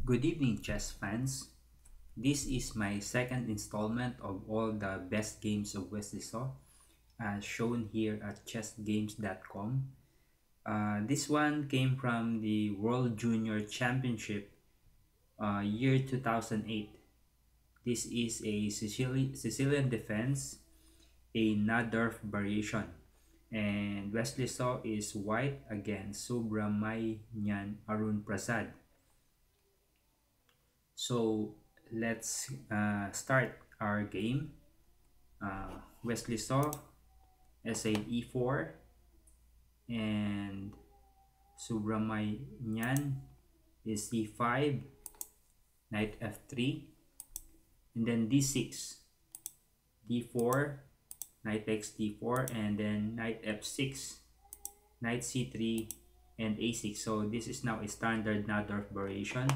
Good evening, chess fans. This is my second installment of all the best games of Wesley Saw, as shown here at chessgames.com. This one came from the World Junior Championship year 2008. This is a Sicilian defense, a Nadorf variation. And Wesley Saw is white against Subramanian Arun Prasad. So let's start our game. Wesley Saw essayed e4 and Subramanian is c5, knight f3, and then d6, d4, knight takes d4, and then knight f6, knight c3, and a6. So this is now a standard Nadorf variation,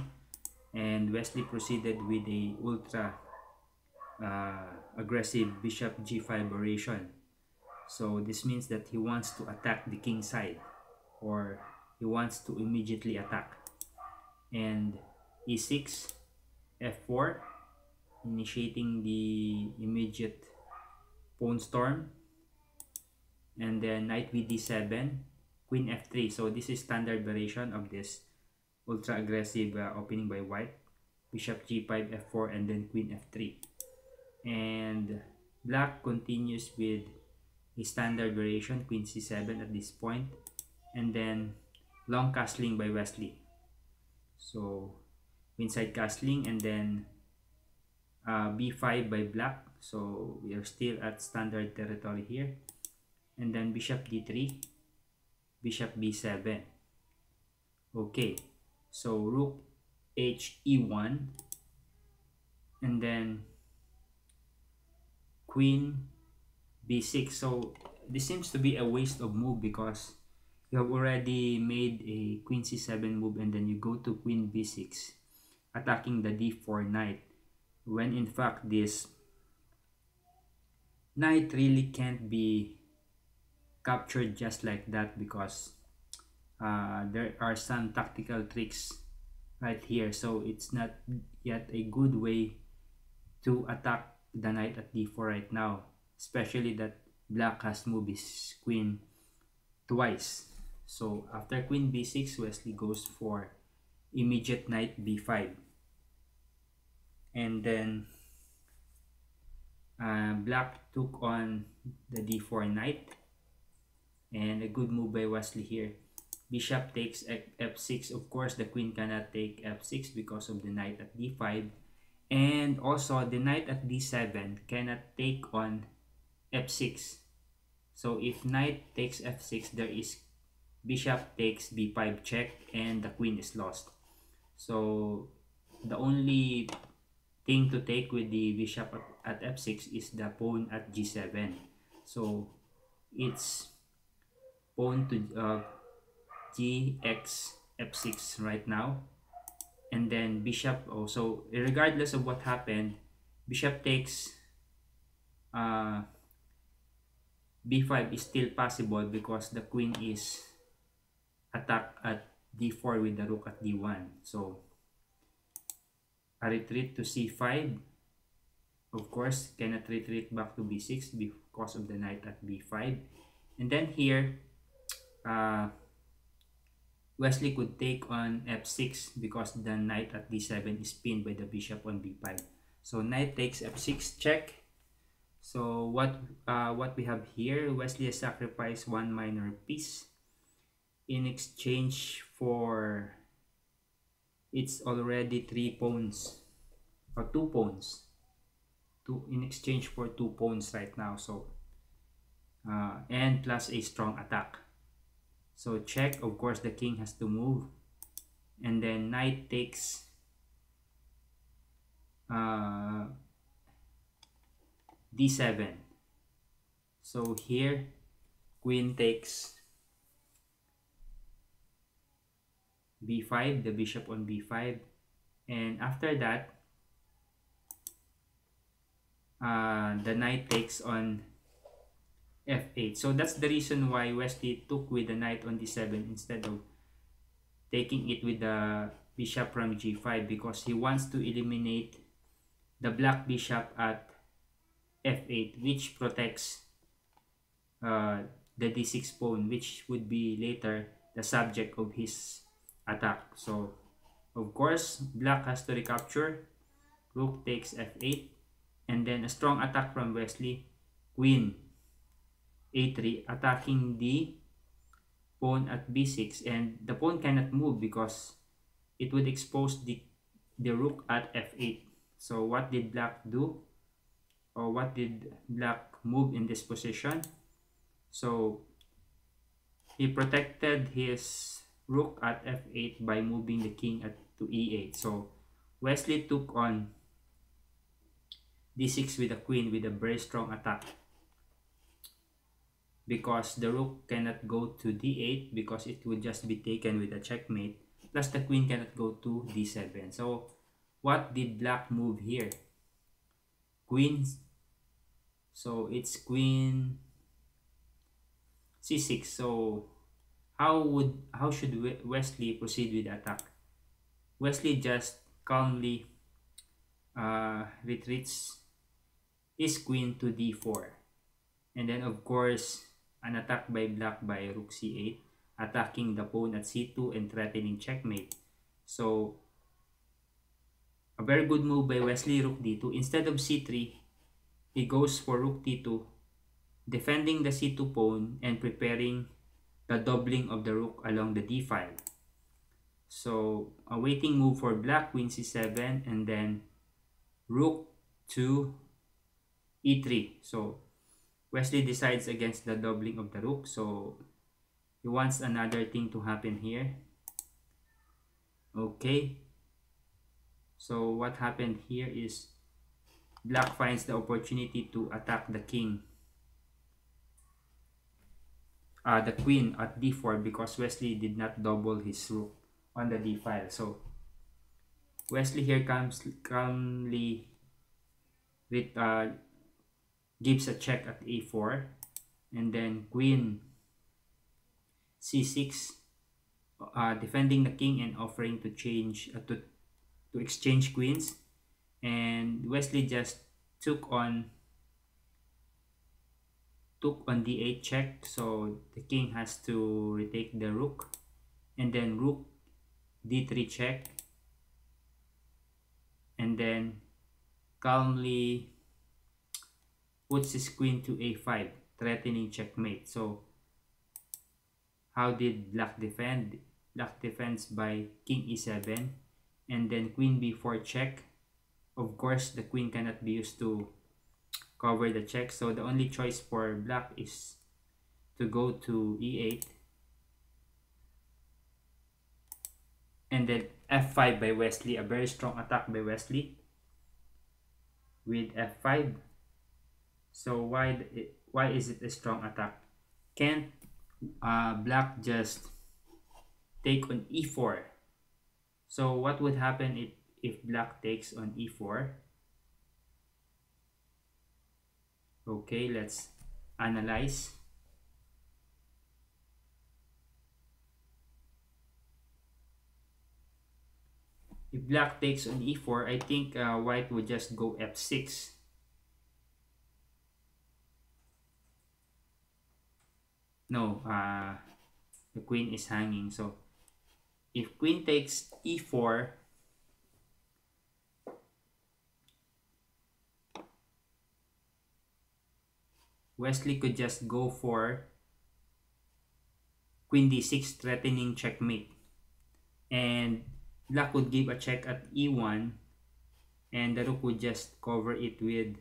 and Wesley proceeded with a ultra aggressive bishop g5 variation. So this means that he wants to attack the king side, or he wants to immediately attack. And e6, f4, initiating the immediate pawn storm. And then knight vd7, queen f3. So this is standard variation of this ultra aggressive opening by white. Bishop g5, f4, and then queen f3. And black continues with a standard variation, queen c7 at this point, and then long castling by Wesley. So queenside castling, and then b5 by black. So we are still at standard territory here. And then bishop d3, bishop b7. Okay, so rook h e1, and then queen b6. So this seems to be a waste of move because you have already made a queen c7 move, and then you go to queen b6, attacking the d4 knight, when in fact this knight really can't be captured just like that, because there are some tactical tricks right here. So it's not yet a good way to attack the knight at d4 right now, especially that black has moved his queen twice. So after queen b6, Wesley goes for immediate knight b5, and then black took on the d4 knight, and a good move by Wesley here. Bishop takes f6. Of course, the queen cannot take f6 because of the knight at d5, and also the knight at d7 cannot take on f6. So if knight takes f6, there is bishop takes b5 check, and the queen is lost. So the only thing to take with the bishop at f6 is the pawn at g7. So it's pawn to gx f6 right now, and then bishop also, regardless of what happened, bishop takes b5 is still possible because the queen is attacked at d4 with the rook at d1. So a retreat to c5, of course, cannot retreat back to b6 because of the knight at b5. And then here Wesley could take on f6 because the knight at d7 is pinned by the bishop on b5. So knight takes f6 check. So what we have here, Wesley has sacrificed one minor piece in exchange for, it's already 3 pawns or 2 pawns, in exchange for 2 pawns right now. So and plus a strong attack. So check, of course the king has to move, and then knight takes d7. So here queen takes b5, the bishop on b5, and after that the knight takes on f8. So that's the reason why Wesley took with the knight on d7 instead of taking it with the bishop from g5 because he wants to eliminate the black bishop at f8, which protects uh, the d6 pawn, which would be later the subject of his attack. So of course black has to recapture. Rook takes f8, and then a strong attack from Wesley. Queen a3, attacking the pawn at b6, and the pawn cannot move because it would expose the rook at f8. So what did black do, or what did black move in this position? So he protected his rook at f8 by moving the king to e8. So Wesley took on d6 with a queen with a very strong attack, because the rook cannot go to d8 because it would just be taken with a checkmate, plus the queen cannot go to d7. So what did black move here? Queen. So it's queen c6. So how should Wesley proceed with the attack? Wesley just calmly retreats his queen to d4, and then of course an attack by black by rook c8, attacking the pawn at c2 and threatening checkmate. So a very good move by Wesley. Rook d2. Instead of c3, he goes for rook d2, defending the c2 pawn and preparing the doubling of the rook along the d file. So a waiting move for black, queen c7, and then rook to e3. So Wesley decides against the doubling of the rook, so he wants another thing to happen here. Okay, so what happened here is black finds the opportunity to attack the king, the queen at d4, because Wesley did not double his rook on the d file. So Wesley here calmly with gives a check at a4, and then queen c6, defending the king and offering to change to exchange queens. And Wesley just took on d8 check, so the king has to retake the rook, and then rook d3 check, and then calmly puts his queen to a5, threatening checkmate. So how did black defend? Black defends by king e7, and then queen b4 check. Of course the queen cannot be used to cover the check, so the only choice for black is to go to e8, and then f5 by Wesley. A very strong attack by Wesley with f5. So why is it a strong attack? Can't black just take on e4? So what would happen if black takes on e4? Okay, let's analyze. If black takes on e4, I think white would just go f6. No, the queen is hanging. So if queen takes e4, Wesley could just go for queen d6, threatening checkmate, and black would give a check at e1, and the rook would just cover it with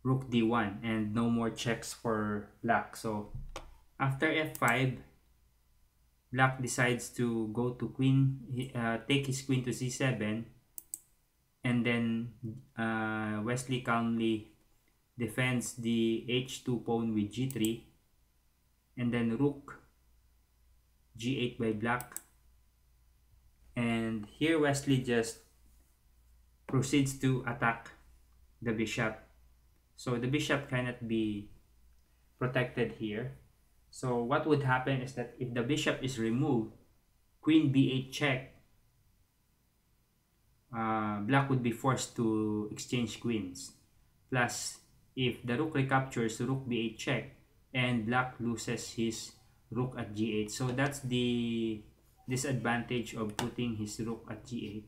rook d1, and no more checks for black. So after f5, black decides to go to queen, take his queen to c7, and then Wesley calmly defends the h2 pawn with g3, and then rook g8 by black. And here Wesley just proceeds to attack the bishop. So the bishop cannot be protected here. So what would happen is that if the bishop is removed, queen b8 check, black would be forced to exchange queens. Plus, if the rook recaptures, rook b8 check, and black loses his rook at g8. So that's the disadvantage of putting his rook at g8.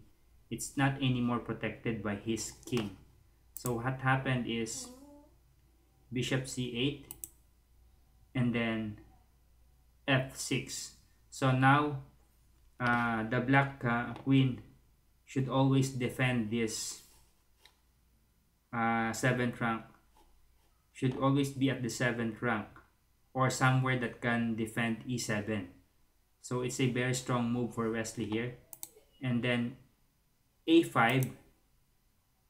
It's not anymore protected by his king. So what happened is bishop c8 and then f6. So now the black queen should always defend this 7th rank, should always be at the 7th rank or somewhere that can defend e7. So it's a very strong move for Wesley here. And then a5,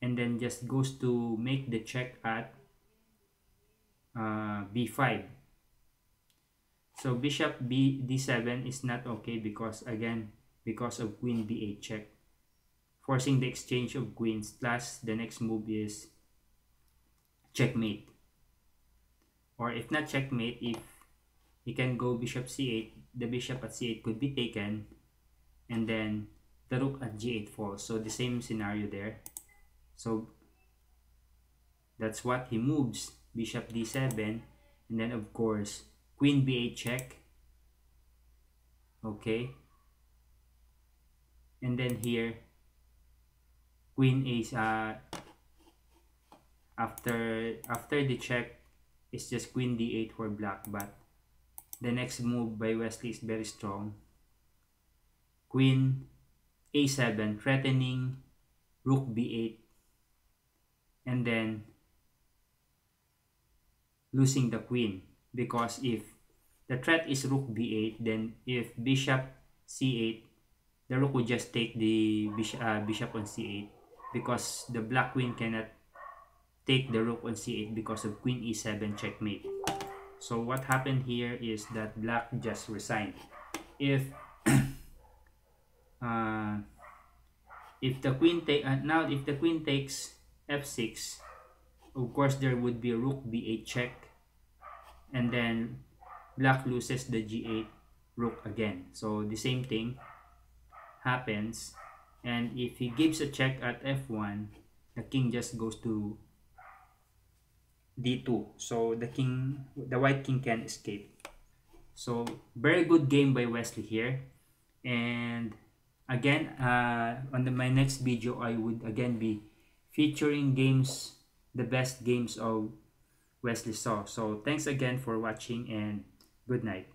and then just goes to make the check at b5. So bishop d7 is not okay because, again, because of queen b8 check, forcing the exchange of queens. Plus the next move is checkmate, or if not checkmate, if he can go bishop c8, the bishop at c8 could be taken, and then the rook at g8 falls. So the same scenario there. So that's what he moves, bishop d7, and then of course queen b8 check. Okay, and then here queen is after the check is just queen d8 for black, but the next move by Wesley is very strong. Queen a7, threatening rook b8, and then losing the queen, because if the threat is rook b8, then if bishop c8, the rook would just take the bishop on c8, because the black queen cannot take the rook on c8 because of queen e7 checkmate. So what happened here is that black just resigned. If if the queen if the queen takes f6, of course there would be rook b8 check, and then black loses the g8 rook again. So the same thing happens, and if he gives a check at f1, the king just goes to d2. So the white king can escape. So very good game by Wesley here. And again, on my next video, I would again be featuring games, the best games of Wesley Saw. So thanks again for watching, and good night.